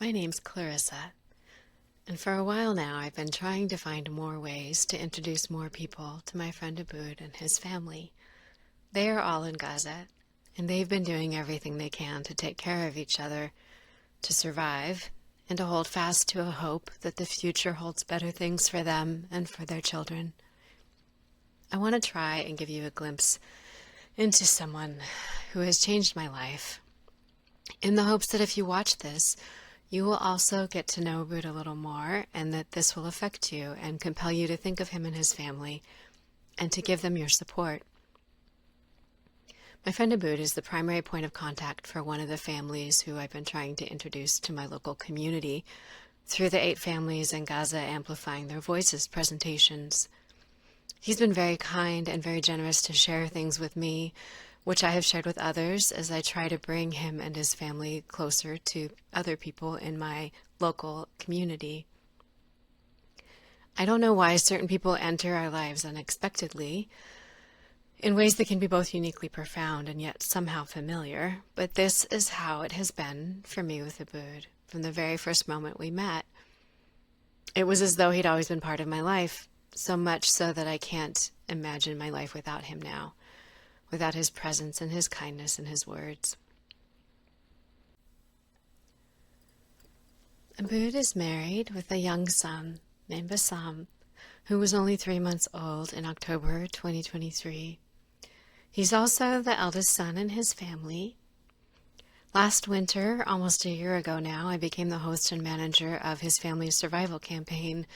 My name's Clarissa, and for a while now I've been trying to find more ways to introduce more people to my friend Aboud and his family. They are all in Gaza, and they've been doing everything they can to take care of each other, to survive, and to hold fast to a hope that the future holds better things for them and for their children. I want to try and give you a glimpse into someone who has changed my life, in the hopes that if you watch this, you will also get to know Aboud a little more, and that this will affect you and compel you to think of him and his family and to give them your support. My friend Aboud is the primary point of contact for one of the families who I've been trying to introduce to my local community through the 8 Families in Gaza Amplifying Their Voices presentations. He's been very kind and very generous to share things with me, which I have shared with others as I try to bring him and his family closer to other people in my local community. I don't know why certain people enter our lives unexpectedly, in ways that can be both uniquely profound and yet somehow familiar, but this is how it has been for me with Aboud from the very first moment we met. It was as though he'd always been part of my life, so much so that I can't imagine my life without him now, without his presence and his kindness and his words. Aboud is married with a young son named Bassam, who was only 3 months old in October 2023. He's also the eldest son in his family. Last winter, almost a year ago now, I became the host and manager of his family's survival campaign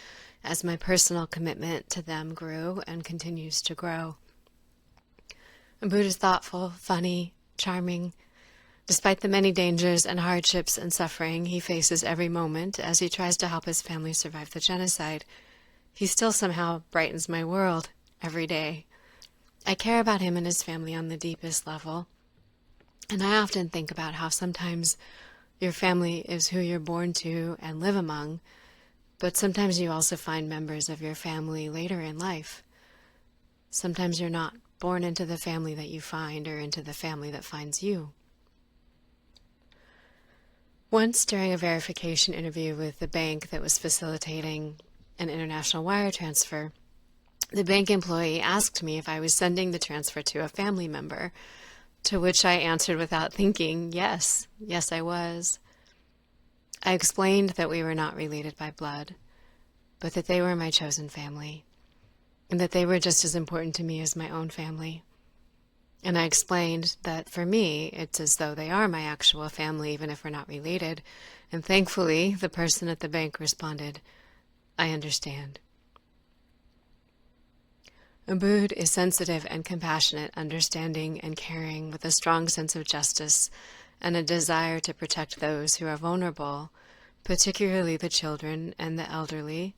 as my personal commitment to them grew and continues to grow. Aboud is thoughtful, funny, charming. Despite the many dangers and hardships and suffering he faces every moment as he tries to help his family survive the genocide, he still somehow brightens my world every day. I care about him and his family on the deepest level, and I often think about how sometimes your family is who you're born to and live among, but sometimes you also find members of your family later in life. Sometimes you're not born into the family that you find or into the family that finds you. Once during a verification interview with the bank that was facilitating an international wire transfer, the bank employee asked me if I was sending the transfer to a family member, to which I answered without thinking, yes, I was. I explained that we were not related by blood, but that they were my chosen family, and that they were just as important to me as my own family. And I explained that for me, it's as though they are my actual family, even if we're not related. And thankfully, the person at the bank responded, "I understand." Aboud is sensitive and compassionate, understanding and caring, with a strong sense of justice and a desire to protect those who are vulnerable, particularly the children and the elderly,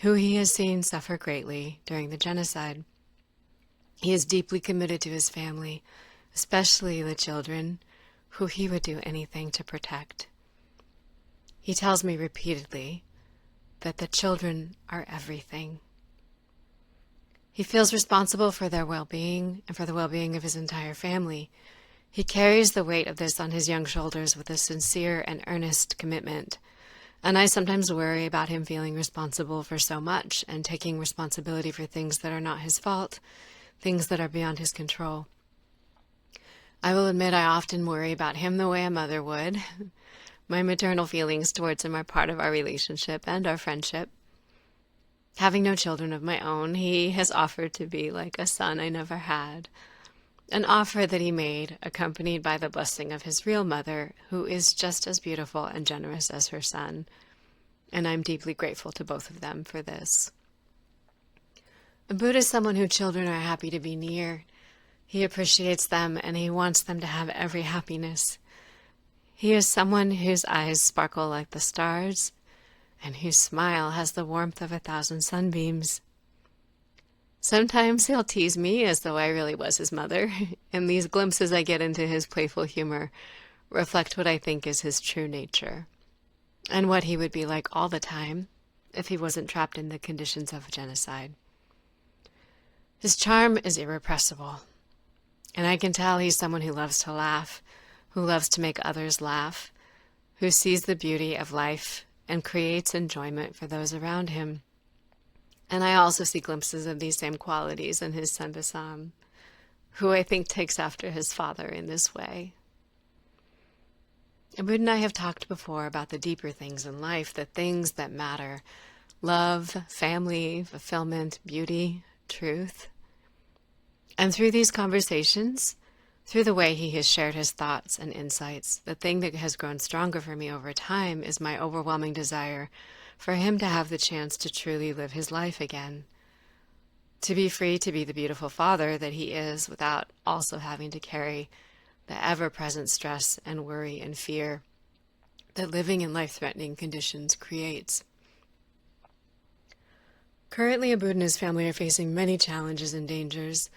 who he has seen suffer greatly during the genocide. He is deeply committed to his family, especially the children, who he would do anything to protect. He tells me repeatedly that the children are everything. He feels responsible for their well-being and for the well-being of his entire family. He carries the weight of this on his young shoulders with a sincere and earnest commitment. And I sometimes worry about him feeling responsible for so much and taking responsibility for things that are not his fault, things that are beyond his control. I will admit I often worry about him the way a mother would. My maternal feelings towards him are part of our relationship and our friendship. Having no children of my own, he has offered to be like a son I never had, an offer that he made, accompanied by the blessing of his real mother, who is just as beautiful and generous as her son, and I'm deeply grateful to both of them for this. Aboud is someone who children are happy to be near. He appreciates them, and he wants them to have every happiness. He is someone whose eyes sparkle like the stars, and whose smile has the warmth of 1,000 sunbeams. Sometimes he'll tease me as though I really was his mother, and these glimpses I get into his playful humor reflect what I think is his true nature, and what he would be like all the time if he wasn't trapped in the conditions of genocide. His charm is irrepressible, and I can tell he's someone who loves to laugh, who loves to make others laugh, who sees the beauty of life and creates enjoyment for those around him. And I also see glimpses of these same qualities in his son Bassam, who I think takes after his father in this way. Aboud and I have talked before about the deeper things in life, the things that matter: love, family, fulfillment, beauty, truth. And through these conversations, through the way he has shared his thoughts and insights, the thing that has grown stronger for me over time is my overwhelming desire for him to have the chance to truly live his life again, to be free to be the beautiful father that he is without also having to carry the ever-present stress and worry and fear that living in life-threatening conditions creates. Currently, Aboud and his family are facing many challenges and dangers,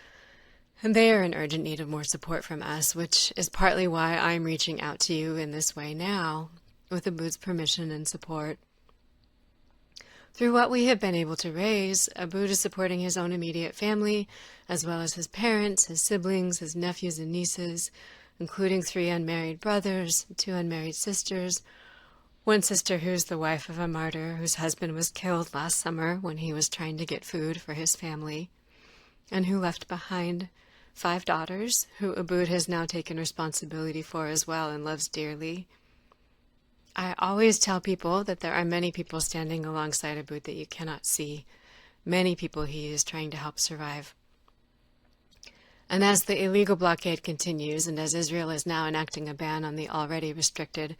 and they are in urgent need of more support from us, which is partly why I'm reaching out to you in this way now, with Aboud's permission and support. Through what we have been able to raise, Aboud is supporting his own immediate family, as well as his parents, his siblings, his nephews and nieces, including 3 unmarried brothers, 2 unmarried sisters, one sister who's the wife of a martyr whose husband was killed last summer when he was trying to get food for his family, and who left behind 5 daughters, who Aboud has now taken responsibility for as well and loves dearly. I always tell people that there are many people standing alongside Aboud that you cannot see, many people he is trying to help survive. And as the illegal blockade continues, and as Israel is now enacting a ban on the already restricted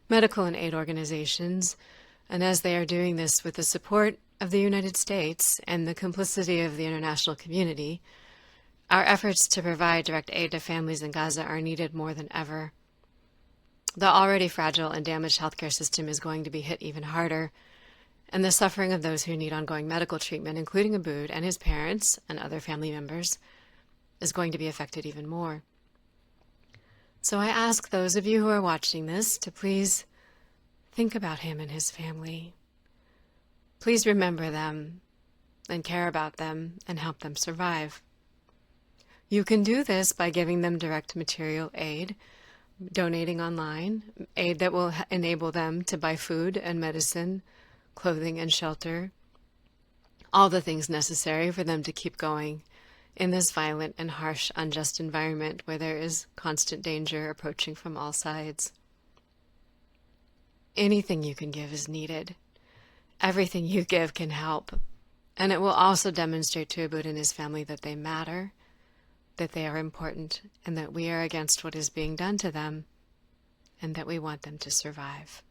medical and aid organizations, and as they are doing this with the support of the United States and the complicity of the international community, our efforts to provide direct aid to families in Gaza are needed more than ever. The already fragile and damaged healthcare system is going to be hit even harder, and the suffering of those who need ongoing medical treatment, including Aboud and his parents and other family members, is going to be affected even more. So I ask those of you who are watching this to please think about him and his family. Please remember them and care about them and help them survive. You can do this by giving them direct material aid, donating online, aid that will enable them to buy food and medicine, clothing and shelter, all the things necessary for them to keep going in this violent and harsh, unjust environment where there is constant danger approaching from all sides. Anything you can give is needed. Everything you give can help, and it will also demonstrate to Aboud and his family that they matter, that they are important, and that we are against what is being done to them, and that we want them to survive.